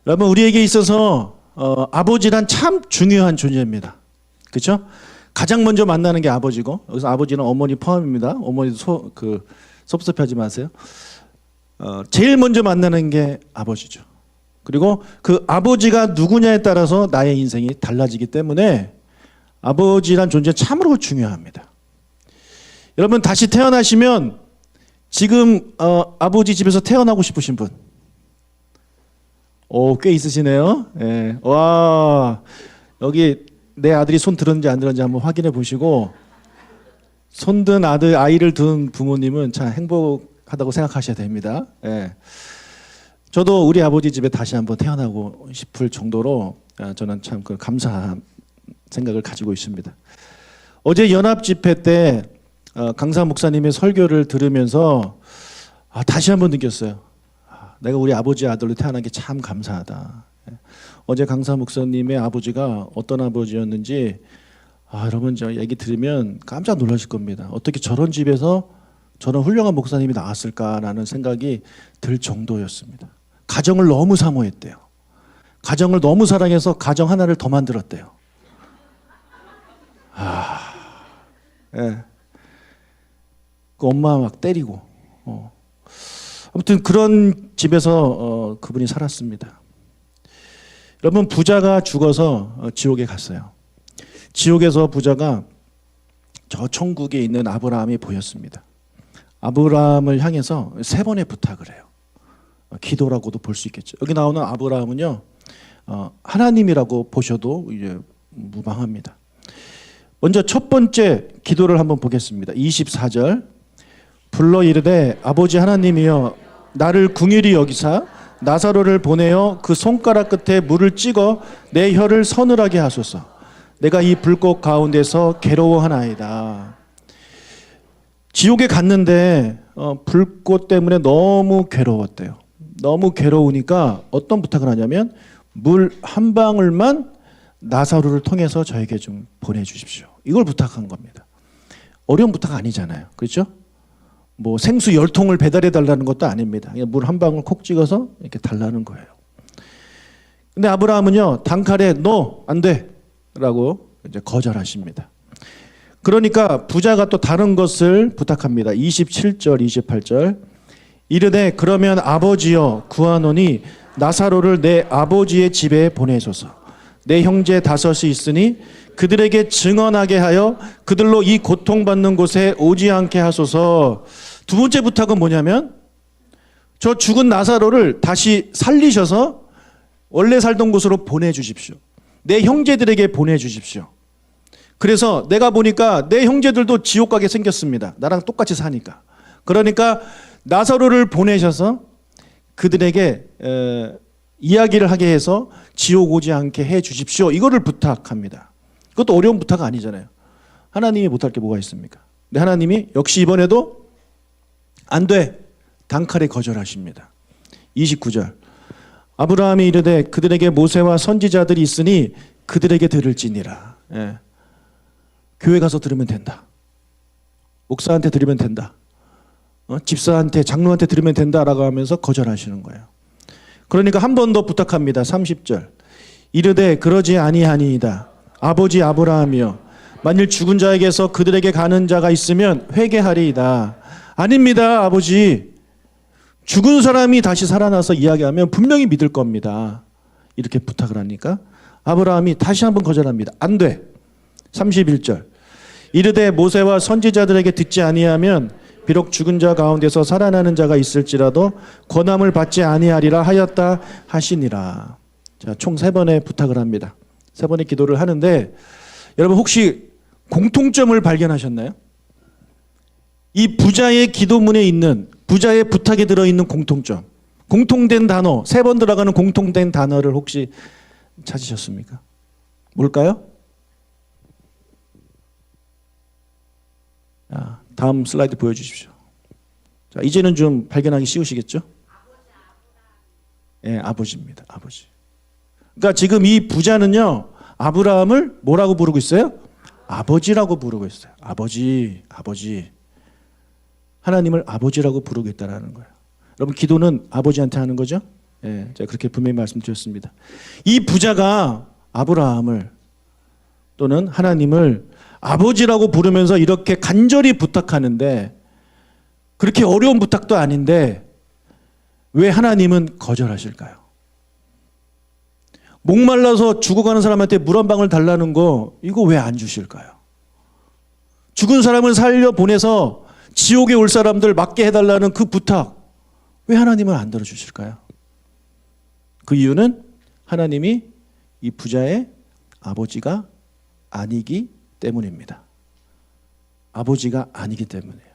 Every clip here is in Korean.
여러분, 우리에게 있어서 아버지란 참 중요한 존재입니다. 그렇죠? 가장 먼저 만나는 게 아버지고, 여기서 아버지는 어머니 포함입니다. 어머니도 섭섭해하지 마세요. 제일 먼저 만나는 게 아버지죠. 그리고 그 아버지가 누구냐에 따라서 나의 인생이 달라지기 때문에 아버지란 존재 참으로 중요합니다. 여러분, 다시 태어나시면 지금 아버지 집에서 태어나고 싶으신 분? 꽤 있으시네요. 예. 와, 여기 내 아들이 손 들었는지 안 들었는지 한번 확인해 보시고, 손든 아이를 둔 부모님은 참 행복하다고 생각하셔야 됩니다. 예. 저도 우리 아버지 집에 다시 한번 태어나고 싶을 정도로 저는 참 감사한 생각을 가지고 있습니다. 어제 연합 집회 때 강사 목사님의 설교를 들으면서 다시 한번 느꼈어요. 내가 우리 아버지 아들로 태어난 게 참 감사하다. 어제 강사 목사님의 아버지가 어떤 아버지였는지 여러분 저 얘기 들으면 깜짝 놀라실 겁니다. 어떻게 저런 집에서 저런 훌륭한 목사님이 나왔을까라는 생각이 들 정도였습니다. 가정을 너무 사모했대요. 가정을 너무 사랑해서 가정 하나를 더 만들었대요. 예. 그 엄마 막 때리고. 아무튼 그런 집에서 그분이 살았습니다. 여러분, 부자가 죽어서 지옥에 갔어요. 지옥에서 부자가 저 천국에 있는 아브라함이 보였습니다. 아브라함을 향해서 3번의 부탁을 해요. 기도라고도 볼 수 있겠죠. 여기 나오는 아브라함은요, 하나님이라고 보셔도 이제 무방합니다. 먼저 첫 번째 기도를 한번 보겠습니다. 24절. 불러 이르되 아버지 하나님이여, 나를 긍휼히 여기사 나사로를 보내어 그 손가락 끝에 물을 찍어 내 혀를 서늘하게 하소서. 내가 이 불꽃 가운데서 괴로워하나이다. 지옥에 갔는데 불꽃 때문에 너무 괴로웠대요. 너무 괴로우니까 어떤 부탁을 하냐면 물 한 방울만 나사로를 통해서 저에게 좀 보내주십시오. 이걸 부탁한 겁니다. 어려운 부탁 아니잖아요. 그렇죠? 뭐 생수 10통을 배달해 달라는 것도 아닙니다. 그냥 물 한 방울 콕 찍어서 이렇게 달라는 거예요. 근데 아브라함은요, 단칼에 너 안 돼 라고 이제 거절하십니다. 그러니까 부자가 또 다른 것을 부탁합니다. 27절 28절. 이르되 그러면 아버지여 구하노니 나사로를 내 아버지의 집에 보내소서. 내 형제 5이 있으니 그들에게 증언하게 하여 그들로 이 고통받는 곳에 오지 않게 하소서. 두 번째 부탁은 뭐냐면 저 죽은 나사로를 다시 살리셔서 원래 살던 곳으로 보내주십시오. 내 형제들에게 보내주십시오. 그래서 내가 보니까 내 형제들도 지옥 가게 생겼습니다. 나랑 똑같이 사니까. 그러니까 나사로를 보내셔서 그들에게 이야기를 하게 해서 지옥 오지 않게 해 주십시오. 이거를 부탁합니다. 그것도 어려운 부탁 아니잖아요. 하나님이 못할 게 뭐가 있습니까? 근데 하나님이 역시 이번에도 안 돼. 단칼에 거절하십니다. 29절. 아브라함이 이르되 그들에게 모세와 선지자들이 있으니 그들에게 들을지니라. 예. 교회 가서 들으면 된다. 목사한테 들으면 된다. 집사한테, 장로한테 들으면 된다라고 하면서 거절하시는 거예요. 그러니까 한 번 더 부탁합니다. 30절. 이르되 그러지 아니하니이다. 아버지 아브라함이여, 만일 죽은 자에게서 그들에게 가는 자가 있으면 회개하리이다. 아닙니다, 아버지. 죽은 사람이 다시 살아나서 이야기하면 분명히 믿을 겁니다. 이렇게 부탁을 하니까 아브라함이 다시 한번 거절합니다. 안 돼. 31절. 이르되 모세와 선지자들에게 듣지 아니하면 비록 죽은 자 가운데서 살아나는 자가 있을지라도 권함을 받지 아니하리라 하였다 하시니라. 자, 총 3번의 부탁을 합니다. 3번의 기도를 하는데 여러분 혹시 공통점을 발견하셨나요? 이 부자의 기도문에 있는, 부자의 부탁에 들어있는 공통점, 공통된 단어, 3번 들어가는 공통된 단어를 혹시 찾으셨습니까? 뭘까요? 자, 다음 슬라이드 보여주십시오. 자, 이제는 좀 발견하기 쉬우시겠죠? 예, 아버지입니다. 아버지. 그러니까 지금 이 부자는요, 아브라함을 뭐라고 부르고 있어요? 아버지라고 부르고 있어요. 아버지, 아버지. 하나님을 아버지라고 부르고 있다는 거예요. 여러분, 기도는 아버지한테 하는 거죠? 예, 제가 그렇게 분명히 말씀드렸습니다. 이 부자가 아브라함을 또는 하나님을 아버지라고 부르면서 이렇게 간절히 부탁하는데 그렇게 어려운 부탁도 아닌데 왜 하나님은 거절하실까요? 목말라서 죽어가는 사람한테 물 한 방울 달라는 거 이거 왜 안 주실까요? 죽은 사람을 살려 보내서 지옥에 올 사람들 맞게 해달라는 그 부탁 왜 하나님은 안 들어주실까요? 그 이유는 하나님이 이 부자의 아버지가 아니기 때문입니다. 아버지가 아니기 때문이에요.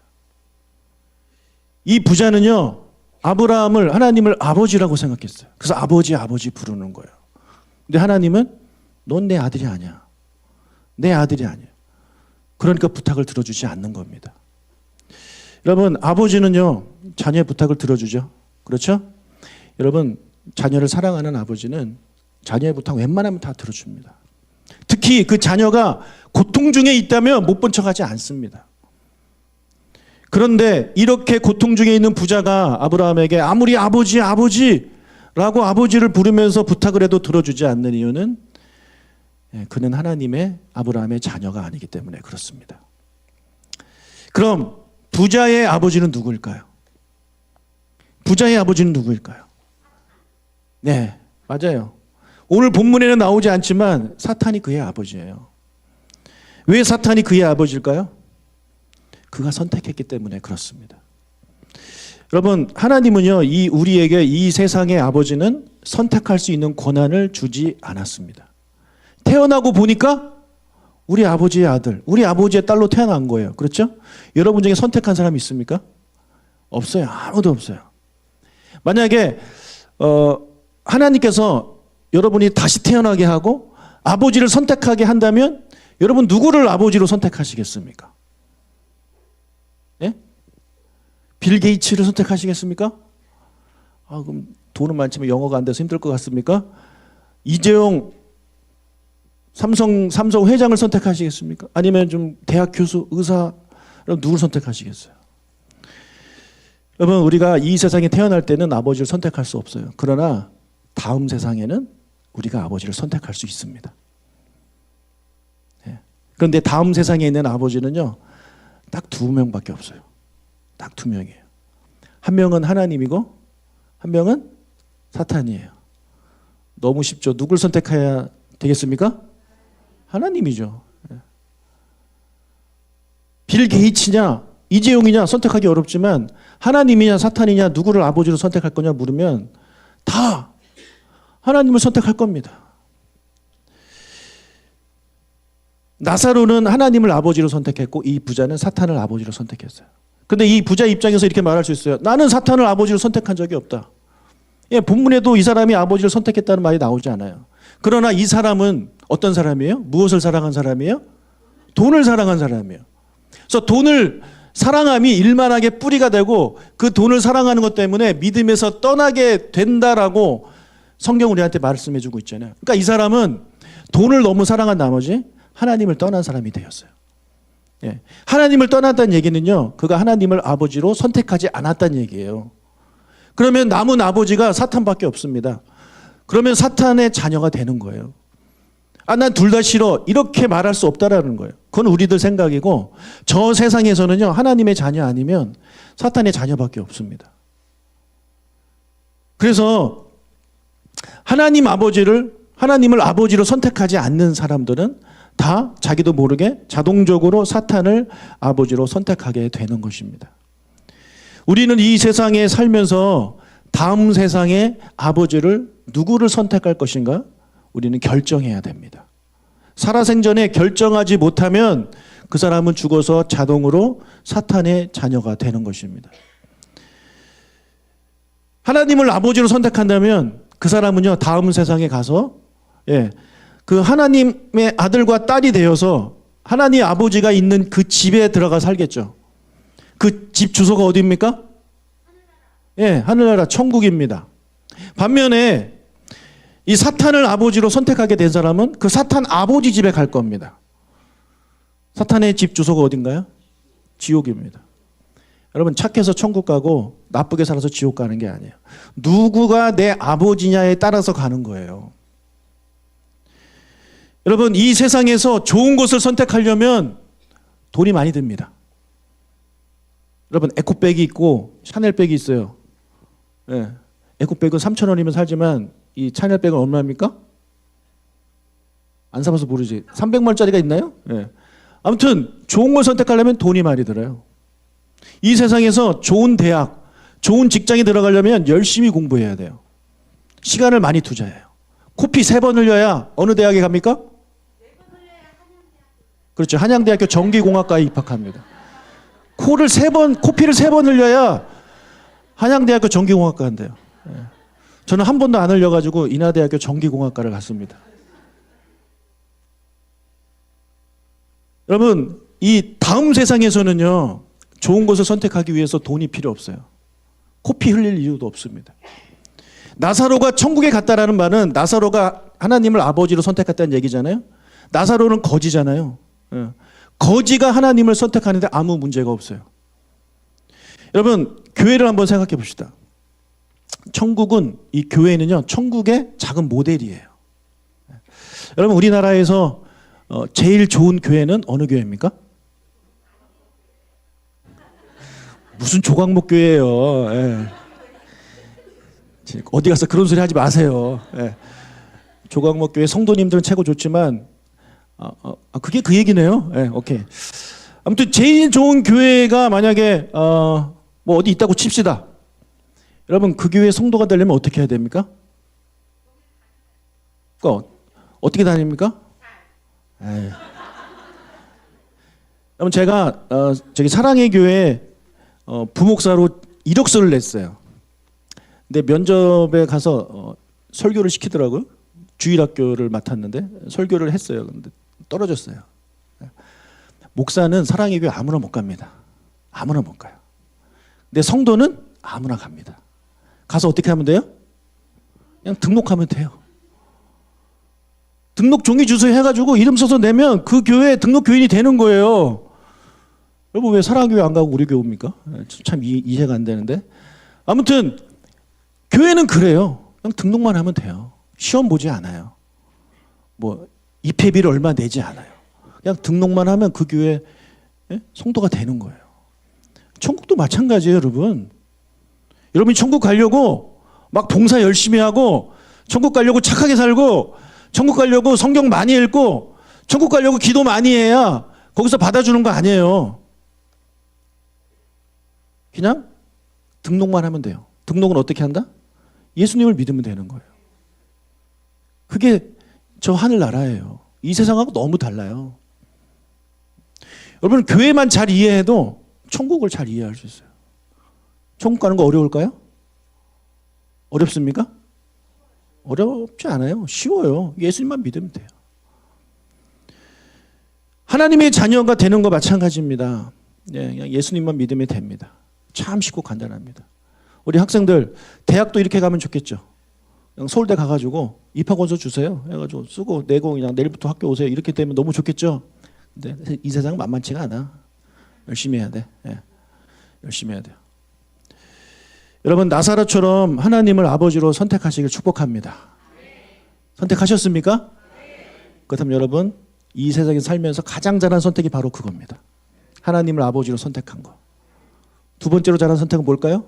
이 부자는요, 아브라함을 하나님을 아버지라고 생각했어요. 그래서 아버지 부르는 거예요. 근데 하나님은 넌 내 아들이 아니야. 내 아들이 아니야. 그러니까 부탁을 들어주지 않는 겁니다. 여러분, 아버지는요, 자녀의 부탁을 들어주죠. 그렇죠? 여러분, 자녀를 사랑하는 아버지는 자녀의 부탁 웬만하면 다 들어줍니다. 특히 그 자녀가 고통 중에 있다면 못 본 척하지 않습니다. 그런데 이렇게 고통 중에 있는 부자가 아브라함에게 아무리 아버지라고 아버지를 부르면서 부탁을 해도 들어주지 않는 이유는 그는 하나님의 아브라함의 자녀가 아니기 때문에 그렇습니다. 그럼 부자의 아버지는 누구일까요? 부자의 아버지는 누구일까요? 네, 맞아요. 오늘 본문에는 나오지 않지만 사탄이 그의 아버지예요. 왜 사탄이 그의 아버지일까요? 그가 선택했기 때문에 그렇습니다. 여러분, 하나님은요, 우리에게 이 세상의 아버지는 선택할 수 있는 권한을 주지 않았습니다. 태어나고 보니까 우리 아버지의 아들, 우리 아버지의 딸로 태어난 거예요. 그렇죠? 여러분 중에 선택한 사람이 있습니까? 없어요. 아무도 없어요. 만약에 하나님께서 여러분이 다시 태어나게 하고 아버지를 선택하게 한다면 여러분 누구를 아버지로 선택하시겠습니까? 예? 빌 게이츠를 선택하시겠습니까? 그럼 돈은 많지만 영어가 안 돼서 힘들 것 같습니까? 이재용 삼성 회장을 선택하시겠습니까? 아니면 좀 대학 교수, 의사, 누구를 선택하시겠어요? 여러분, 우리가 이 세상에 태어날 때는 아버지를 선택할 수 없어요. 그러나 다음 세상에는 우리가 아버지를 선택할 수 있습니다. 예. 그런데 다음 세상에 있는 아버지는요, 딱 2명밖에 없어요. 딱 2명이에요. 한 명은 하나님이고 한 명은 사탄이에요. 너무 쉽죠. 누굴 선택해야 되겠습니까? 하나님이죠. 빌 게이츠냐 이재용이냐 선택하기 어렵지만 하나님이냐 사탄이냐 누구를 아버지로 선택할 거냐 물으면 다 하나님을 선택할 겁니다. 나사로는 하나님을 아버지로 선택했고 이 부자는 사탄을 아버지로 선택했어요. 근데 이 부자 입장에서 이렇게 말할 수 있어요. 나는 사탄을 아버지로 선택한 적이 없다. 예, 본문에도 이 사람이 아버지를 선택했다는 말이 나오지 않아요. 그러나 이 사람은 어떤 사람이에요? 무엇을 사랑한 사람이에요? 돈을 사랑한 사람이에요. 그래서 돈을 사랑함이 일만하게 뿌리가 되고 그 돈을 사랑하는 것 때문에 믿음에서 떠나게 된다라고 성경 우리한테 말씀해 주고 있잖아요. 그러니까 이 사람은 돈을 너무 사랑한 나머지 하나님을 떠난 사람이 되었어요. 예. 하나님을 떠났다는 얘기는요, 그가 하나님을 아버지로 선택하지 않았다는 얘기예요. 그러면 남은 아버지가 사탄밖에 없습니다. 그러면 사탄의 자녀가 되는 거예요. 난 둘 다 싫어. 이렇게 말할 수 없다라는 거예요. 그건 우리들 생각이고 저 세상에서는요, 하나님의 자녀 아니면 사탄의 자녀밖에 없습니다. 그래서 하나님을 아버지로 선택하지 않는 사람들은 다 자기도 모르게 자동적으로 사탄을 아버지로 선택하게 되는 것입니다. 우리는 이 세상에 살면서 다음 세상의 아버지를 누구를 선택할 것인가? 우리는 결정해야 됩니다. 살아생전에 결정하지 못하면 그 사람은 죽어서 자동으로 사탄의 자녀가 되는 것입니다. 하나님을 아버지로 선택한다면 그 사람은요, 다음 세상에 가서 그 하나님의 아들과 딸이 되어서 하나님 아버지가 있는 그 집에 들어가 살겠죠. 그 집 주소가 어디입니까? 하늘나라 천국입니다. 반면에 이 사탄을 아버지로 선택하게 된 사람은 그 사탄 아버지 집에 갈 겁니다. 사탄의 집 주소가 어딘가요? 지옥입니다. 여러분 착해서 천국 가고 나쁘게 살아서 지옥 가는 게 아니에요. 누구가 내 아버지냐에 따라서 가는 거예요. 여러분 이 세상에서 좋은 것을 선택하려면 돈이 많이 듭니다. 여러분 에코백이 있고 샤넬백이 있어요. 예. 에코백은 3,000원이면 살지만 이 샤넬백은 얼마입니까? 안 사봐서 모르지. 300만원짜리가 있나요? 예. 아무튼 좋은 걸 선택하려면 돈이 많이 들어요. 이 세상에서 좋은 대학, 좋은 직장에 들어가려면 열심히 공부해야 돼요. 시간을 많이 투자해요. 코피 3번 흘려야 어느 대학에 갑니까? 그렇죠. 한양대학교 전기공학과에 입학합니다. 코피를 3번 흘려야 한양대학교 전기공학과 한대요. 저는 한 번도 안 흘려가지고 인하대학교 전기공학과를 갔습니다. 여러분 이 다음 세상에서는요 좋은 것을 선택하기 위해서 돈이 필요 없어요. 코피 흘릴 이유도 없습니다. 나사로가 천국에 갔다라는 말은 나사로가 하나님을 아버지로 선택했다는 얘기잖아요. 나사로는 거지잖아요. 거지가 하나님을 선택하는데 아무 문제가 없어요. 여러분 교회를 한번 생각해 봅시다. 천국은 이 교회는요 천국의 작은 모델이에요. 여러분 우리나라에서 제일 좋은 교회는 어느 교회입니까? 무슨 조각목 교회예요. 예. 어디 가서 그런 소리 하지 마세요. 예. 조각목 교회 성도님들은 최고 좋지만 그게 그 얘기네요. 예, 오케이. 아무튼 제일 좋은 교회가 만약에 뭐 어디 있다고 칩시다. 여러분 그 교회 성도가 되려면 어떻게 해야 됩니까? 어떻게 다닙니까? 에이. 여러분 제가 저기 사랑의 교회 부목사로 이력서를 냈어요. 근데 면접에 가서 설교를 시키더라고요. 주일학교를 맡았는데 설교를 했어요. 근데 떨어졌어요. 목사는 사랑의 교회 아무나 못 갑니다. 아무나 못 가요. 근데 성도는 아무나 갑니다. 가서 어떻게 하면 돼요? 그냥 등록하면 돼요. 등록 종이 주소 해가지고 이름 써서 내면 그 교회 등록 교인이 되는 거예요. 여러분 왜 사랑교회 안 가고 우리 교회 옵니까? 참 이해가 안 되는데. 아무튼 교회는 그래요. 그냥 등록만 하면 돼요. 시험 보지 않아요. 뭐 입회비를 얼마 내지 않아요. 그냥 등록만 하면 그 교회 성도가 되는 거예요. 천국도 마찬가지예요, 여러분. 여러분이 천국 가려고 막 봉사 열심히 하고 천국 가려고 착하게 살고 천국 가려고 성경 많이 읽고 천국 가려고 기도 많이 해야 거기서 받아주는 거 아니에요. 그냥 등록만 하면 돼요. 등록은 어떻게 한다? 예수님을 믿으면 되는 거예요. 그게 저 하늘나라예요. 이 세상하고 너무 달라요. 여러분 교회만 잘 이해해도 천국을 잘 이해할 수 있어요. 천국 가는 거 어려울까요? 어렵습니까? 어렵지 않아요. 쉬워요. 예수님만 믿으면 돼요. 하나님의 자녀가 되는 거 마찬가지입니다. 그냥 예수님만 믿으면 됩니다. 참 쉽고 간단합니다. 우리 학생들 대학도 이렇게 가면 좋겠죠. 그냥 서울대 가가지고 입학원서 주세요. 해가지고 쓰고 내고 그냥 내일부터 학교 오세요. 이렇게 되면 너무 좋겠죠. 근데 이 세상은 만만치가 않아. 열심히 해야 돼. 예. 열심히 해야 돼요. 여러분 나사로처럼 하나님을 아버지로 선택하시길 축복합니다. 선택하셨습니까? 그렇다면 여러분 이 세상에 살면서 가장 잘한 선택이 바로 그겁니다. 하나님을 아버지로 선택한 거. 두 번째로 잘한 선택은 뭘까요?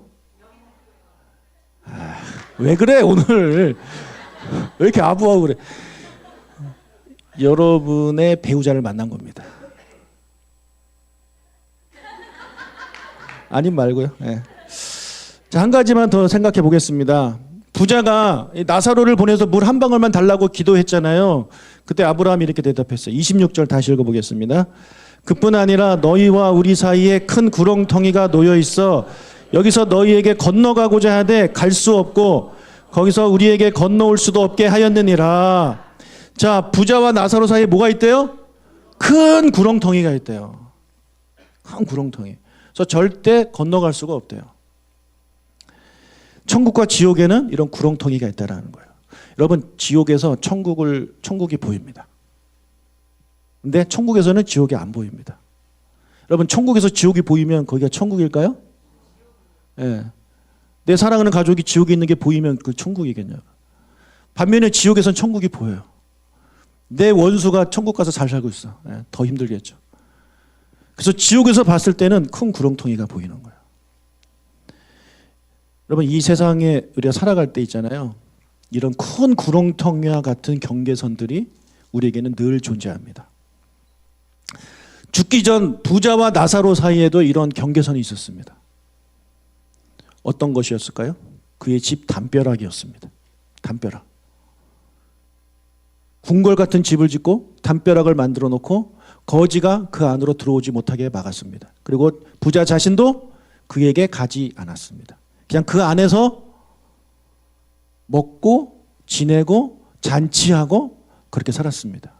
왜 그래 오늘 왜 이렇게 아부하고 그래? 여러분의 배우자를 만난 겁니다. 아님 말고요. 네. 자, 한 가지만 더 생각해 보겠습니다. 부자가 나사로를 보내서 물 한 방울만 달라고 기도했잖아요. 그때 아브라함이 이렇게 대답했어요. 26절 다시 읽어보겠습니다. 그뿐 아니라 너희와 우리 사이에 큰 구렁텅이가 놓여 있어 여기서 너희에게 건너가고자 하되 갈 수 없고 거기서 우리에게 건너올 수도 없게 하였느니라. 자, 부자와 나사로 사이에 뭐가 있대요? 큰 구렁텅이가 있대요. 큰 구렁텅이. 그래서 절대 건너갈 수가 없대요. 천국과 지옥에는 이런 구렁텅이가 있다라는 거예요. 여러분 지옥에서 천국이 보입니다. 근데 천국에서는 지옥이 안 보입니다. 여러분 천국에서 지옥이 보이면 거기가 천국일까요? 예. 내 사랑하는 가족이 지옥에 있는 게 보이면 그 천국이겠냐고. 반면에 지옥에선 천국이 보여요. 내 원수가 천국 가서 잘 살고 있어. 예. 더 힘들겠죠. 그래서 지옥에서 봤을 때는 큰 구렁텅이가 보이는 거예요. 여러분, 이 세상에 우리가 살아갈 때 있잖아요. 이런 큰 구렁텅이와 같은 경계선들이 우리에게는 늘 존재합니다. 죽기 전 부자와 나사로 사이에도 이런 경계선이 있었습니다. 어떤 것이었을까요? 그의 집 담벼락이었습니다. 담벼락. 궁궐 같은 집을 짓고 담벼락을 만들어 놓고 거지가 그 안으로 들어오지 못하게 막았습니다. 그리고 부자 자신도 그에게 가지 않았습니다. 그냥 그 안에서 먹고 지내고 잔치하고 그렇게 살았습니다.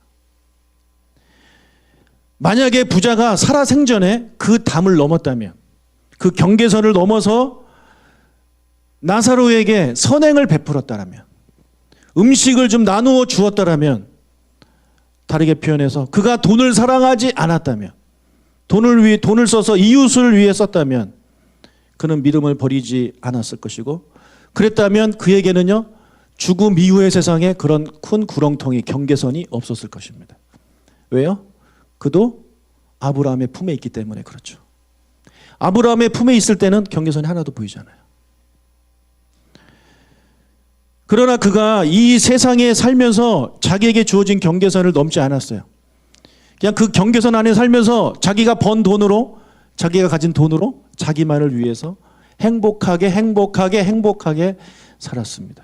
만약에 부자가 살아생전에 그 담을 넘었다면, 그 경계선을 넘어서 나사로에게 선행을 베풀었다라면, 음식을 좀 나누어 주었다라면, 다르게 표현해서 그가 돈을 사랑하지 않았다면, 돈을 써서 이웃을 위해 썼다면 그는 믿음을 버리지 않았을 것이고, 그랬다면 그에게는요, 죽음 이후의 세상에 그런 큰 구렁텅이, 경계선이 없었을 것입니다. 왜요? 그도 아브라함의 품에 있기 때문에 그렇죠. 아브라함의 품에 있을 때는 경계선이 하나도 보이잖아요. 그러나 그가 이 세상에 살면서 자기에게 주어진 경계선을 넘지 않았어요. 그냥 그 경계선 안에 살면서 자기가 번 돈으로, 자기가 가진 돈으로 자기만을 위해서 행복하게 살았습니다.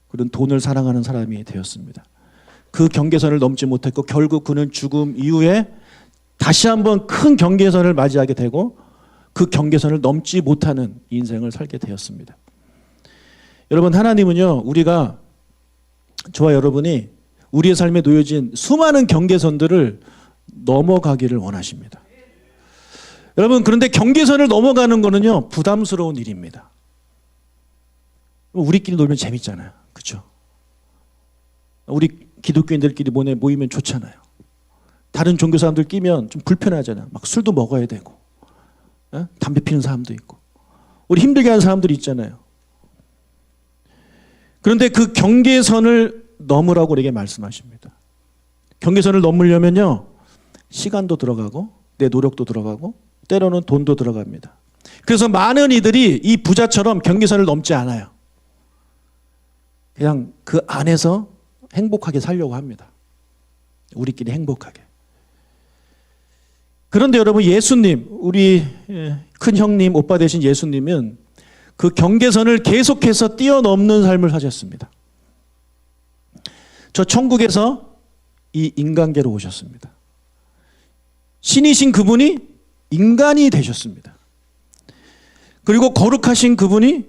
그런 돈을 사랑하는 사람이 되었습니다. 그 경계선을 넘지 못했고 결국 그는 죽음 이후에 다시 한번 큰 경계선을 맞이하게 되고 그 경계선을 넘지 못하는 인생을 살게 되었습니다. 여러분, 하나님은요, 우리가, 저와 여러분이 우리의 삶에 놓여진 수많은 경계선들을 넘어가기를 원하십니다. 여러분, 그런데 경계선을 넘어가는 거는요, 부담스러운 일입니다. 우리끼리 놀면 재밌잖아요. 그렇죠? 우리 기독교인들끼리 모이면 좋잖아요. 다른 종교 사람들 끼면 좀 불편하잖아요. 막 술도 먹어야 되고, 담배 피는 사람도 있고, 우리 힘들게 하는 사람들이 있잖아요. 그런데 그 경계선을 넘으라고 우리에게 말씀하십니다. 경계선을 넘으려면요, 시간도 들어가고 내 노력도 들어가고 때로는 돈도 들어갑니다. 그래서 많은 이들이 이 부자처럼 경계선을 넘지 않아요. 그냥 그 안에서 행복하게 살려고 합니다. 우리끼리 행복하게. 그런데 여러분, 예수님, 우리 큰 형님, 오빠 되신 예수님은 그 경계선을 계속해서 뛰어넘는 삶을 사셨습니다. 저 천국에서 이 인간계로 오셨습니다. 신이신 그분이 인간이 되셨습니다. 그리고 거룩하신 그분이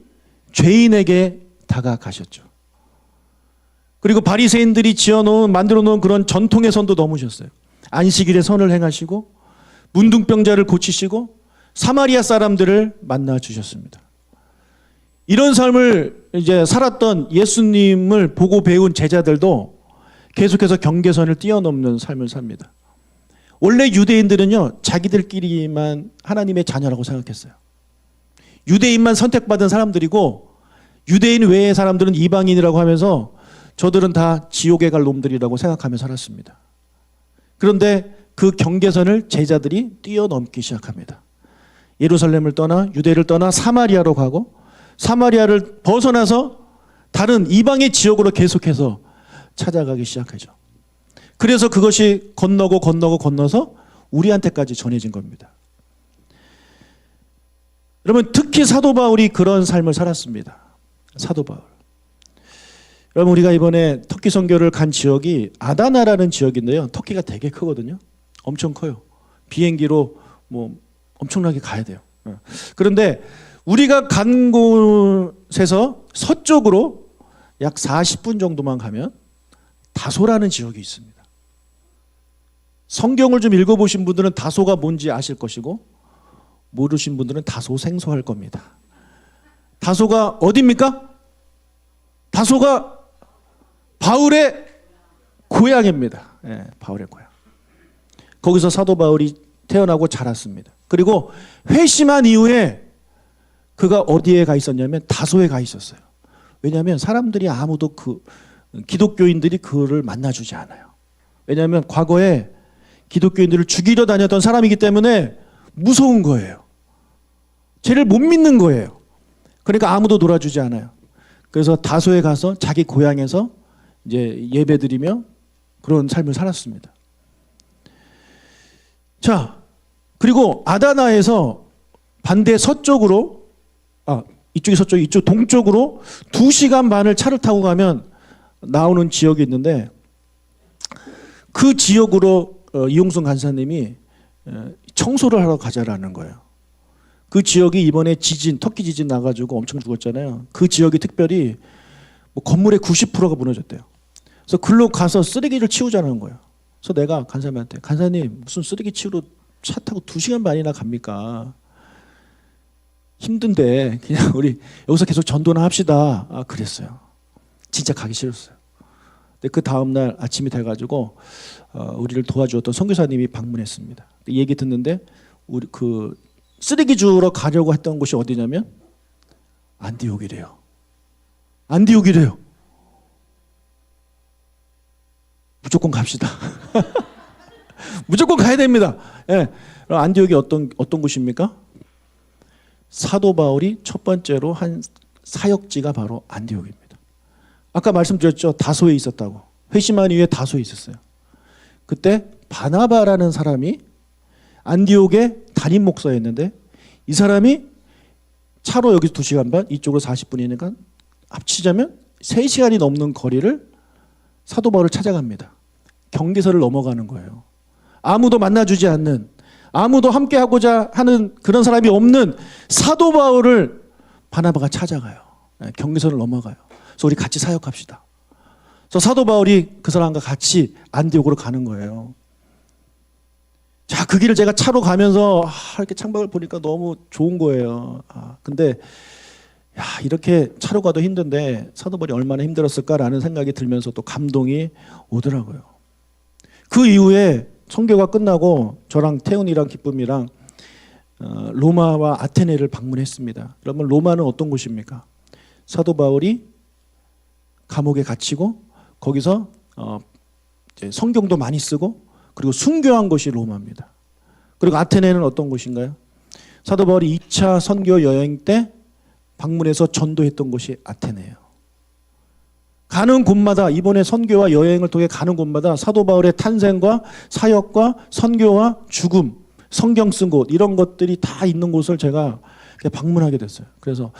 죄인에게 다가가셨죠. 그리고 바리새인들이 만들어 놓은 그런 전통의 선도 넘으셨어요. 안식일에 선을 행하시고 문둥병자를 고치시고 사마리아 사람들을 만나 주셨습니다. 이런 삶을 이제 살았던 예수님을 보고 배운 제자들도 계속해서 경계선을 뛰어넘는 삶을 삽니다. 원래 유대인들은요, 자기들끼리만 하나님의 자녀라고 생각했어요. 유대인만 선택받은 사람들이고 유대인 외의 사람들은 이방인이라고 하면서 저들은 다 지옥에 갈 놈들이라고 생각하며 살았습니다. 그런데 그 경계선을 제자들이 뛰어넘기 시작합니다. 예루살렘을 떠나 유대를 떠나 사마리아로 가고 사마리아를 벗어나서 다른 이방의 지역으로 계속해서 찾아가기 시작하죠. 그래서 그것이 건너서 우리한테까지 전해진 겁니다. 여러분, 특히 사도 바울이 그런 삶을 살았습니다. 사도 바울. 여러분, 우리가 이번에 터키 선교를 간 지역이 아다나라는 지역인데요. 터키가 되게 크거든요. 엄청 커요. 비행기로 엄청나게 가야 돼요. 그런데 우리가 간 곳에서 서쪽으로 약 40분 정도만 가면 다소라는 지역이 있습니다. 성경을 좀 읽어보신 분들은 다소가 뭔지 아실 것이고 모르신 분들은 다소 생소할 겁니다. 다소가 어디입니까? 다소가 바울의 고향입니다. 네, 바울의 고향. 거기서 사도 바울이 태어나고 자랐습니다. 그리고 회심한 이후에 그가 어디에 가 있었냐면 다소에 가 있었어요. 왜냐하면 사람들이 아무도 기독교인들이 그를 만나주지 않아요. 왜냐하면 과거에 기독교인들을 죽이려 다녔던 사람이기 때문에 무서운 거예요. 쟤를 못 믿는 거예요. 그러니까 아무도 놀아주지 않아요. 그래서 다소에 가서 자기 고향에서 이제 예배드리며 그런 삶을 살았습니다. 자, 그리고 아다나에서 반대 서쪽으로, 이쪽이 서쪽, 이쪽 동쪽으로 2시간 반을 차를 타고 가면 나오는 지역이 있는데, 그 지역으로 이용순 간사님이 청소를 하러 가자라는 거예요. 그 지역이 이번에 터키 지진 나가지고 엄청 죽었잖아요. 그 지역이 특별히 뭐 건물의 90%가 무너졌대요. 그래서 글로 가서 쓰레기를 치우자는 거예요. 그래서 내가 간사님한테, 간사님 무슨 쓰레기 치우러 차 타고 2시간 반이나 갑니까? 힘든데 그냥 우리 여기서 계속 전도나 합시다. 그랬어요. 진짜 가기 싫었어요. 근데 그 다음날 아침이 돼가지고 우리를 도와주었던 선교사님이 방문했습니다. 얘기 듣는데 우리 쓰레기 주우러 가려고 했던 곳이 어디냐면 안디옥이래요. 안디옥이래요. 무조건 갑시다. 무조건 가야 됩니다. 예. 안디옥이 어떤 곳입니까? 사도 바울이 첫 번째로 한 사역지가 바로 안디옥입니다. 아까 말씀드렸죠. 다소에 있었다고. 회심한 이후에 다소에 있었어요. 그때 바나바라는 사람이 안디옥의 담임 목사였는데, 이 사람이 차로 여기서 2시간 반, 이쪽으로 40분이니까 합치자면 3시간이 넘는 거리를 사도 바울을 찾아갑니다. 경계선을 넘어가는 거예요. 아무도 만나주지 않는, 아무도 함께하고자 하는 그런 사람이 없는 사도 바울을 바나바가 찾아가요. 경계선을 넘어가요. 그래서 우리 같이 사역합시다. 그래서 사도 바울이 그 사람과 같이 안디옥으로 가는 거예요. 자, 그 길을 제가 차로 가면서 이렇게 창밖을 보니까 너무 좋은 거예요. 근데 이렇게 차로 가도 힘든데 사도 바울이 얼마나 힘들었을까라는 생각이 들면서 또 감동이 오더라고요. 그 이후에 선교가 끝나고 저랑 태훈이랑 기쁨이랑 로마와 아테네를 방문했습니다. 여러분, 로마는 어떤 곳입니까? 사도 바울이 감옥에 갇히고 거기서 이제 성경도 많이 쓰고 그리고 순교한 곳이 로마입니다. 그리고 아테네는 어떤 곳인가요? 사도 바울이 2차 선교 여행 때 방문해서 전도했던 곳이 아테네예요. 가는 곳마다, 이번에 선교와 여행을 통해 가는 곳마다 사도 바울의 탄생과 사역과 선교와 죽음, 성경 쓴 곳, 이런 것들이 다 있는 곳을 제가 방문하게 됐어요. 그래서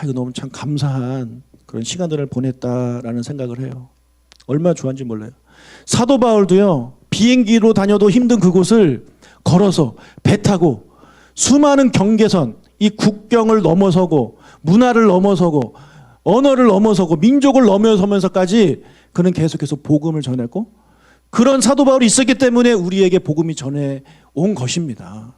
이거 너무 참 감사한 그런 시간들을 보냈다라는 생각을 해요. 얼마나 좋아한지 몰라요. 사도 바울도요, 비행기로 다녀도 힘든 그곳을 걸어서 배 타고 수많은 경계선, 이 국경을 넘어서고 문화를 넘어서고 언어를 넘어서고 민족을 넘어서면서까지 그는 계속해서 복음을 전했고, 그런 사도 바울이 있었기 때문에 우리에게 복음이 전해온 것입니다.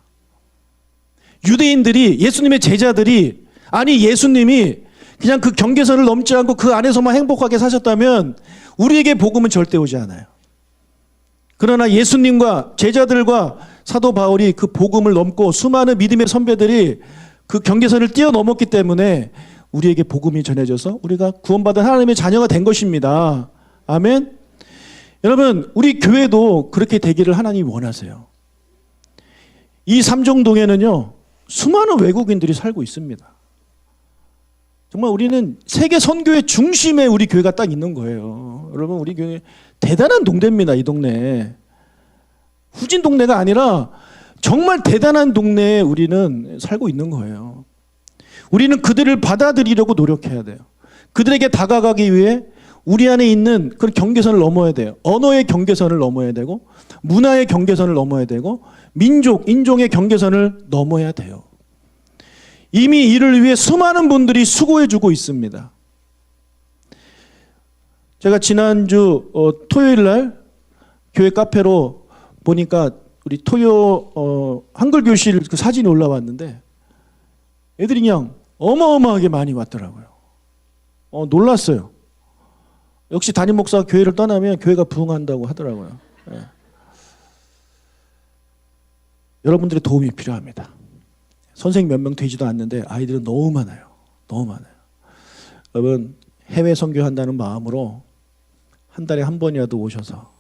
유대인들이, 예수님의 제자들이, 아니 예수님이 그냥 그 경계선을 넘지 않고 그 안에서만 행복하게 사셨다면 우리에게 복음은 절대 오지 않아요. 그러나 예수님과 제자들과 사도 바울이 그 복음을 넘고 수많은 믿음의 선배들이 그 경계선을 뛰어넘었기 때문에 우리에게 복음이 전해져서 우리가 구원받은 하나님의 자녀가 된 것입니다. 아멘. 여러분, 우리 교회도 그렇게 되기를 하나님이 원하세요. 이 삼정동에는요, 수많은 외국인들이 살고 있습니다. 정말 우리는 세계 선교의 중심에 우리 교회가 딱 있는 거예요. 여러분, 우리 교회 대단한 동네입니다. 이 동네 후진 동네가 아니라 정말 대단한 동네에 우리는 살고 있는 거예요. 우리는 그들을 받아들이려고 노력해야 돼요. 그들에게 다가가기 위해 우리 안에 있는 그런 경계선을 넘어야 돼요. 언어의 경계선을 넘어야 되고, 문화의 경계선을 넘어야 되고, 민족, 인종의 경계선을 넘어야 돼요. 이미 이를 위해 수많은 분들이 수고해주고 있습니다. 제가 지난주 토요일 날 교회 카페로 보니까 우리 토요 한글 교실 그 사진이 올라왔는데 애들이 그냥 어마어마하게 많이 왔더라고요. 놀랐어요. 역시 담임 목사가 교회를 떠나면 교회가 부흥한다고 하더라고요. 예. 여러분들의 도움이 필요합니다. 선생님 몇 명 되지도 않는데 아이들은 너무 많아요. 너무 많아요. 여러분 해외 선교한다는 마음으로 한 달에 한 번이라도 오셔서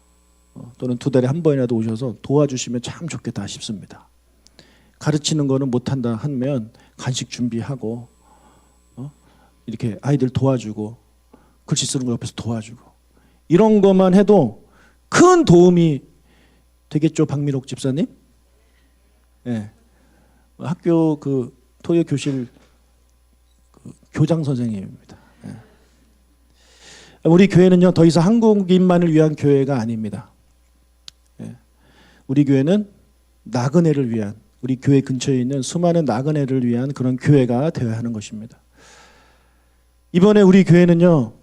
또는 두 달에 한 번이라도 오셔서 도와주시면 참 좋겠다 싶습니다. 가르치는 거는 못한다 하면 간식 준비하고 이렇게 아이들 도와주고 글씨 쓰는 거 옆에서 도와주고 이런 것만 해도 큰 도움이 되겠죠, 박민옥 집사님? 네. 학교 그 토요 교실 그 교장 선생님입니다. 네. 우리 교회는요 더 이상 한국인만을 위한 교회가 아닙니다. 네. 우리 교회는 나그네를 위한, 우리 교회 근처에 있는 수많은 나그네를 위한 그런 교회가 되어야 하는 것입니다. 이번에 우리 교회는요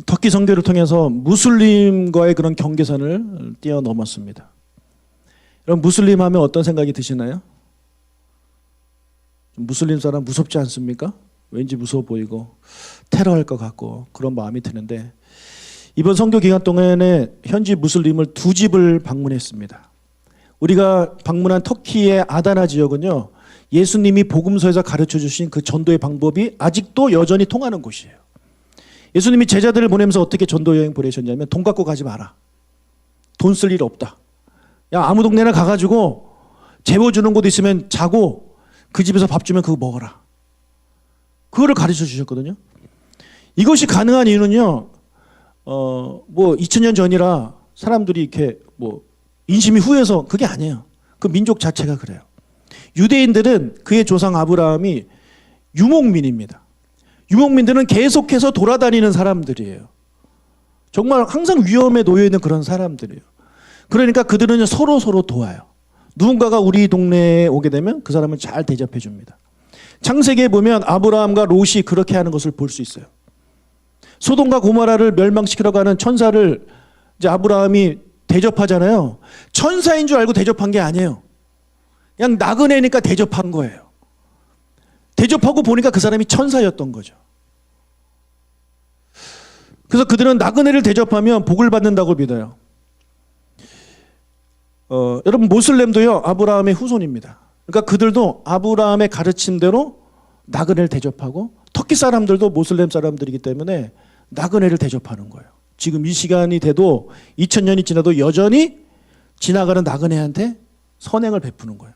터키 선교를 통해서 무슬림과의 그런 경계선을 뛰어넘었습니다. 여러분 무슬림 하면 어떤 생각이 드시나요? 무슬림 사람 무섭지 않습니까? 왠지 무서워 보이고 테러할 것 같고 그런 마음이 드는데 이번 선교 기간 동안에 현지 무슬림을 2집을 방문했습니다. 우리가 방문한 터키의 아다나 지역은요 예수님이 복음서에서 가르쳐 주신 그 전도의 방법이 아직도 여전히 통하는 곳이에요. 예수님이 제자들을 보내면서 어떻게 전도 여행 보내셨냐면 돈 갖고 가지 마라. 돈 쓸 일 없다. 야 아무 동네나 가가지고 재워주는 곳 있으면 자고 그 집에서 밥 주면 그거 먹어라. 그거를 가르쳐 주셨거든요. 이것이 가능한 이유는요. 뭐 2000년 전이라 사람들이 이렇게 뭐 인심이 후해서 그게 아니에요. 그 민족 자체가 그래요. 유대인들은 그의 조상 아브라함이 유목민입니다. 유목민들은 계속해서 돌아다니는 사람들이에요. 정말 항상 위험에 놓여 있는 그런 사람들이에요. 그러니까 그들은 서로 도와요. 누군가가 우리 동네에 오게 되면 그 사람을 잘 대접해 줍니다. 창세기에 보면 아브라함과 롯이 그렇게 하는 것을 볼 수 있어요. 소돔과 고모라를 멸망시키려고 하는 천사를 이제 아브라함이 대접하잖아요. 천사인 줄 알고 대접한 게 아니에요. 그냥 나그네니까 대접한 거예요. 대접하고 보니까 그 사람이 천사였던 거죠. 그래서 그들은 나그네를 대접하면 복을 받는다고 믿어요. 여러분 모슬렘도요 아브라함의 후손입니다. 그러니까 그들도 아브라함의 가르침대로 나그네를 대접하고 터키 사람들도 모슬렘 사람들이기 때문에 나그네를 대접하는 거예요. 지금 이 시간이 돼도 2000년이 지나도 여전히 지나가는 나그네한테 선행을 베푸는 거예요.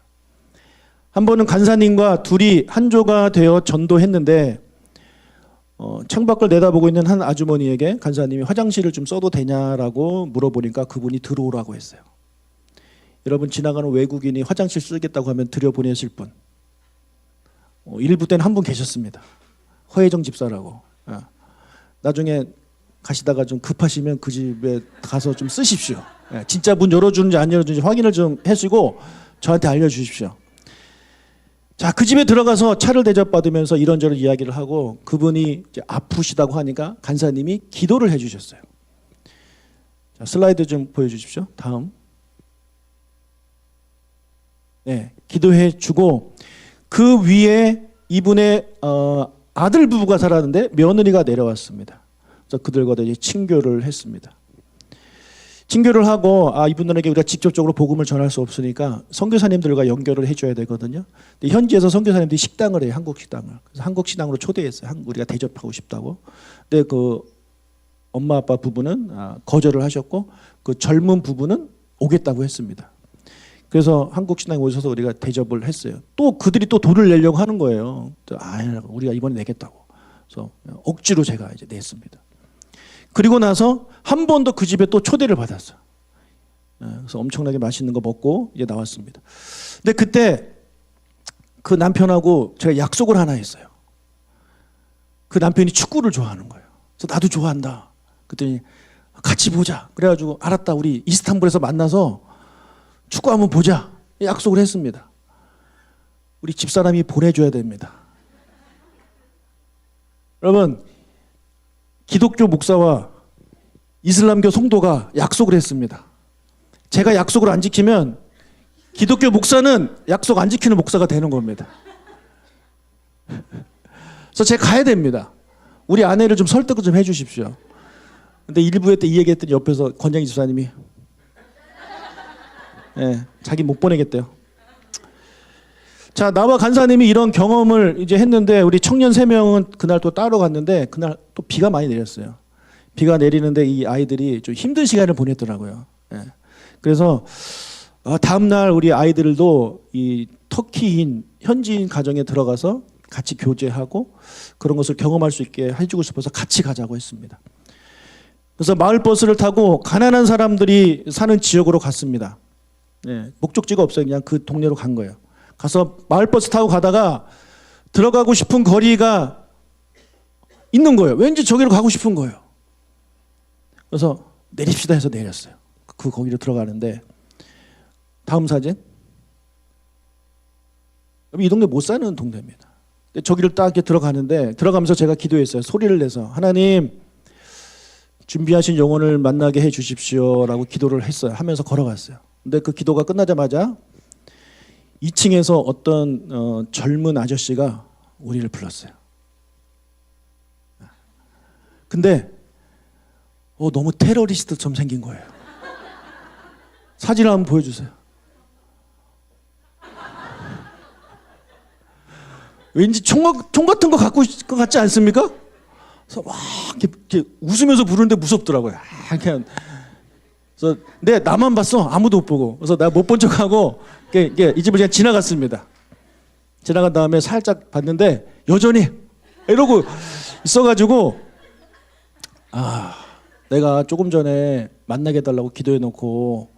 한 번은 간사님과 둘이 한조가 되어 전도했는데 창밖을 내다보고 있는 한 아주머니에게 간사님이 화장실을 좀 써도 되냐라고 물어보니까 그분이 들어오라고 했어요. 여러분 지나가는 외국인이 화장실 쓰겠다고 하면 들여보내실 분 일부 때는 한 분 계셨습니다. 허혜정 집사라고. 나중에 가시다가 좀 급하시면 그 집에 가서 좀 쓰십시오. 진짜 문 열어주는지 안 열어주는지 확인을 좀 하시고 저한테 알려주십시오. 자, 그 집에 들어가서 차를 대접받으면서 이런저런 이야기를 하고 그분이 이제 아프시다고 하니까 간사님이 기도를 해주셨어요. 자, 슬라이드 좀 보여주십시오. 다음. 네, 기도해 주고 그 위에 이분의 아들 부부가 살았는데 며느리가 내려왔습니다. 그래서 그들과 이제 친교를 했습니다. 친교를 하고 이분들에게 우리가 직접적으로 복음을 전할 수 없으니까 선교사님들과 연결을 해줘야 되거든요. 근데 현지에서 선교사님들이 식당을 해요. 한국 식당을. 그래서 한국 식당으로 초대했어요. 우리가 대접하고 싶다고. 근데 그 엄마 아빠 부부는 거절을 하셨고 그 젊은 부부는 오겠다고 했습니다. 그래서 한국 식당에 오셔서 우리가 대접을 했어요. 또 그들이 또 돈을 내려고 하는 거예요. 우리가 이번에 내겠다고. 그래서 억지로 제가 이제 냈습니다. 그리고 나서 한 번 더 그 집에 또 초대를 받았어요. 그래서 엄청나게 맛있는 거 먹고 이제 나왔습니다. 근데 그때 그 남편하고 제가 약속을 하나 했어요. 그 남편이 축구를 좋아하는 거예요. 그래서 나도 좋아한다. 그랬더니 같이 보자. 그래가지고 알았다. 우리 이스탄불에서 만나서 축구 한번 보자. 약속을 했습니다. 우리 집사람이 보내줘야 됩니다. 여러분 기독교 목사와 이슬람교 성도가 약속을 했습니다. 제가 약속을 안 지키면 기독교 목사는 약속 안 지키는 목사가 되는 겁니다. 그래서 제가 가야 됩니다. 우리 아내를 좀 설득을 좀 해주십시오. 근데 일부에 때 이 얘기했더니 옆에서 권장희 집사님이 자기 못 보내겠대요. 자, 나와 간사님이 이런 경험을 이제 했는데 우리 청년 3명은 그날 또 따로 갔는데 그날 또 비가 많이 내렸어요. 비가 내리는데 이 아이들이 좀 힘든 시간을 보냈더라고요. 예. 그래서 다음 날 우리 아이들도 이 터키인 현지인 가정에 들어가서 같이 교제하고 그런 것을 경험할 수 있게 해주고 싶어서 같이 가자고 했습니다. 그래서 마을 버스를 타고 가난한 사람들이 사는 지역으로 갔습니다. 예, 목적지가 없어요. 그냥 그 동네로 간 거예요. 가서 마을 버스 타고 가다가 들어가고 싶은 거리가 있는 거예요. 왠지 저기로 가고 싶은 거예요. 그래서 내립시다 해서 내렸어요. 거기로 들어가는데 다음 사진. 이 동네 못 사는 동네입니다. 저기를 딱 이렇게 들어가는데 들어가면서 제가 기도했어요. 소리를 내서 하나님 준비하신 영혼을 만나게 해 주십시오라고 기도를 했어요. 하면서 걸어갔어요. 근데 그 기도가 끝나자마자 2층에서 어떤 젊은 아저씨가 우리를 불렀어요. 근데 너무 테러리스트처럼 생긴 거예요. 사진을 한번 보여주세요. 왠지 총 같은 거 갖고 있을 것 같지 않습니까? 그래서 막 이렇게 웃으면서 부르는데 무섭더라고요. 그냥 그래서 근데 나만 봤어. 아무도 못 보고. 그래서 나 못 본 척하고 이 집을 그냥 지나갔습니다. 지나간 다음에 살짝 봤는데 여전히 이러고 있어가지고 내가 조금 전에 만나게 해달라고 기도해놓고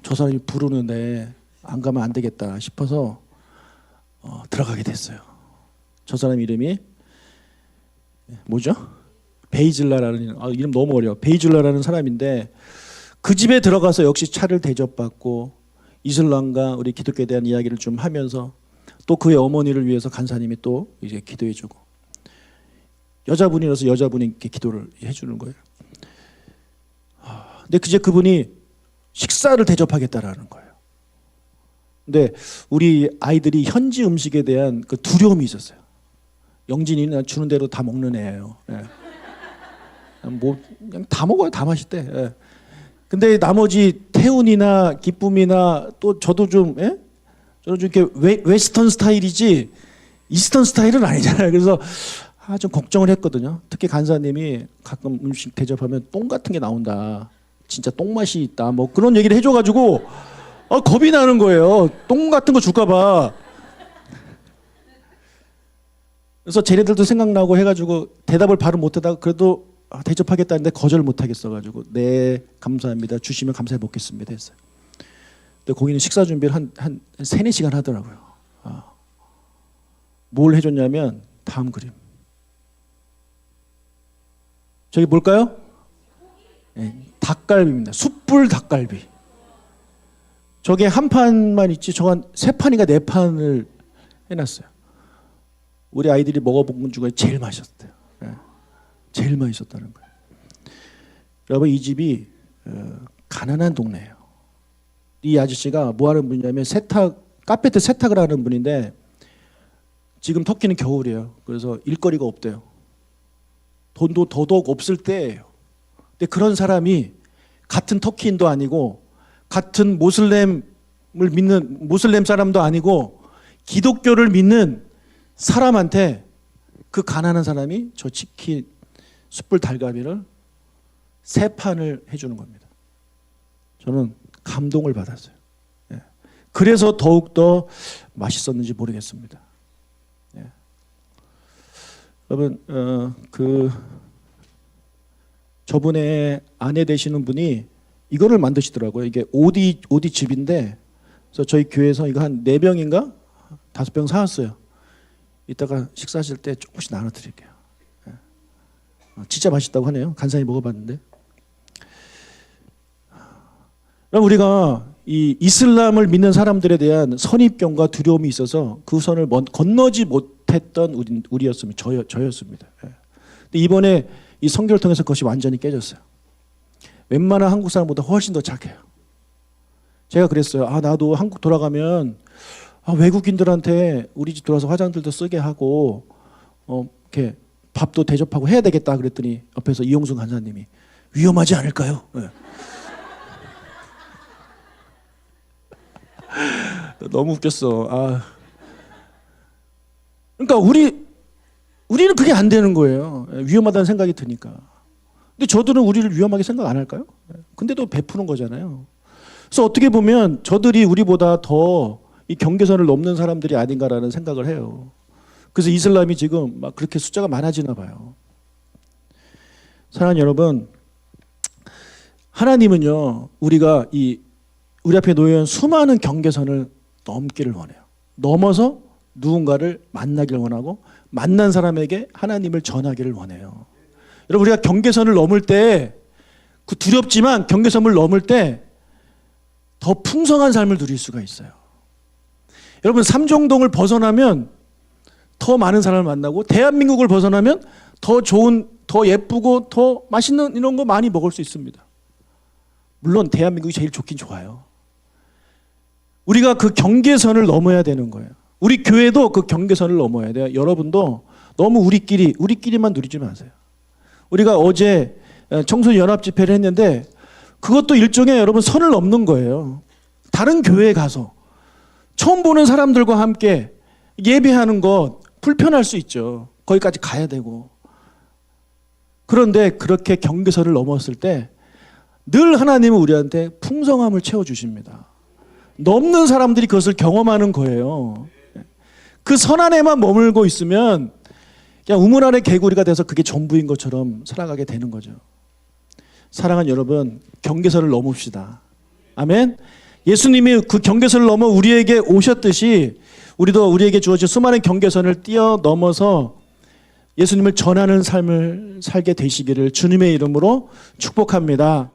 저 사람이 부르는데 안 가면 안 되겠다 싶어서 들어가게 됐어요. 저 사람 이름이 뭐죠? 베이즐라라는 이름 너무 어려워. 베이즐라라는 사람인데 그 집에 들어가서 역시 차를 대접받고 이슬람과 우리 기독교에 대한 이야기를 좀 하면서 또 그의 어머니를 위해서 간사님이 또 이제 기도해주고 여자분이라서 여자분이 이렇게 기도를 해주는 거예요. 근데 이제 그분이 식사를 대접하겠다라는 거예요. 근데 우리 아이들이 현지 음식에 대한 그 두려움이 있었어요. 영진이는 주는 대로 다 먹는 애예요. 예. 뭐 그냥 다 먹어요. 다 맛있대. 예. 근데 나머지 태훈이나 기쁨이나 또 저도 좀 저는 좀 이렇게 웨스턴 스타일이지 이스턴 스타일은 아니잖아요. 그래서 좀 걱정을 했거든요. 특히 간사님이 가끔 음식 대접하면 똥 같은 게 나온다. 진짜 똥 맛이 있다. 뭐 그런 얘기를 해줘가지고 겁이 나는 거예요. 똥 같은 거 줄까 봐. 그래서 쟤네들도 생각나고 해가지고 대답을 바로 못하다가 그래도 대접하겠다는데 거절을 못하겠어가지고 네 감사합니다. 주시면 감사해 먹겠습니다 했어요. 근데 거기는 식사 준비를 한 3-4시간 하더라고요. 뭘 해줬냐면 다음 그림. 저기 뭘까요? 네, 닭갈비입니다. 숯불 닭갈비. 저게 한 판만 있지 저거 한 3판인가 4판을 해놨어요. 우리 아이들이 먹어본 것 중에 제일 맛있었대요. 네. 제일 맛있었다는 거예요. 여러분 이 집이 가난한 동네예요. 이 아저씨가 뭐 하는 분이냐면 카페트 세탁을 하는 분인데 지금 터키는 겨울이에요. 그래서 일거리가 없대요. 돈도 더더욱 없을 때예요. 근데 그런 사람이 같은 터키인도 아니고 같은 모슬렘을 믿는 모슬렘 사람도 아니고 기독교를 믿는 사람한테 그 가난한 사람이 저 치킨 숯불 닭갈비를 3판을 해주는 겁니다. 저는 감동을 받았어요. 예. 그래서 더욱더 맛있었는지 모르겠습니다. 예. 여러분 저분의 아내 되시는 분이 이거를 만드시더라고요. 이게 오디 즙인데 그래서 저희 교회에서 이거 한 4병인가 5병 사왔어요. 이따가 식사하실 때 조금씩 나눠드릴게요. 예. 진짜 맛있다고 하네요. 간사히 먹어봤는데. 그럼 우리가 이 이슬람을 믿는 사람들에 대한 선입견과 두려움이 있어서 그 선을 건너지 못했던 우리였습니다. 저였습니다. 예. 근데 이번에 이 선교를 통해서 그것이 완전히 깨졌어요. 웬만한 한국 사람보다 훨씬 더 착해요. 제가 그랬어요. 나도 한국 돌아가면 외국인들한테 우리 집 들어와서 화장들도 쓰게 하고 이렇게 밥도 대접하고 해야 되겠다 그랬더니 옆에서 이용순 간사님이 위험하지 않을까요? 네. 너무 웃겼어. 그러니까 우리는 그게 안 되는 거예요. 위험하다는 생각이 드니까. 근데 저들은 우리를 위험하게 생각 안 할까요? 근데도 베푸는 거잖아요. 그래서 어떻게 보면 저들이 우리보다 더 이 경계선을 넘는 사람들이 아닌가라는 생각을 해요. 그래서 이슬람이 지금 막 그렇게 숫자가 많아지나 봐요. 사랑하는 여러분, 하나님은요, 우리가 우리 앞에 놓여있는 수많은 경계선을 넘기를 원해요. 넘어서 누군가를 만나기를 원하고 만난 사람에게 하나님을 전하기를 원해요. 여러분, 우리가 경계선을 넘을 때 그 두렵지만 경계선을 넘을 때 더 풍성한 삶을 누릴 수가 있어요. 여러분, 삼정동을 벗어나면 더 많은 사람을 만나고 대한민국을 벗어나면 더 좋은, 더 예쁘고 더 맛있는 이런 거 많이 먹을 수 있습니다. 물론 대한민국이 제일 좋긴 좋아요. 우리가 그 경계선을 넘어야 되는 거예요. 우리 교회도 그 경계선을 넘어야 돼요. 여러분도 너무 우리끼리만 누리지 마세요. 우리가 어제 청소년 연합 집회를 했는데 그것도 일종의 여러분 선을 넘는 거예요. 다른 교회에 가서 처음 보는 사람들과 함께 예배하는 것 불편할 수 있죠. 거기까지 가야 되고. 그런데 그렇게 경계선을 넘었을 때 늘 하나님은 우리한테 풍성함을 채워주십니다. 넘는 사람들이 그것을 경험하는 거예요. 그 선 안에만 머물고 있으면 그냥 우물 안의 개구리가 돼서 그게 전부인 것처럼 살아가게 되는 거죠. 사랑하는 여러분, 경계선을 넘읍시다. 아멘. 예수님이 그 경계선을 넘어 우리에게 오셨듯이 우리도 우리에게 주어진 수많은 경계선을 뛰어넘어서 예수님을 전하는 삶을 살게 되시기를 주님의 이름으로 축복합니다.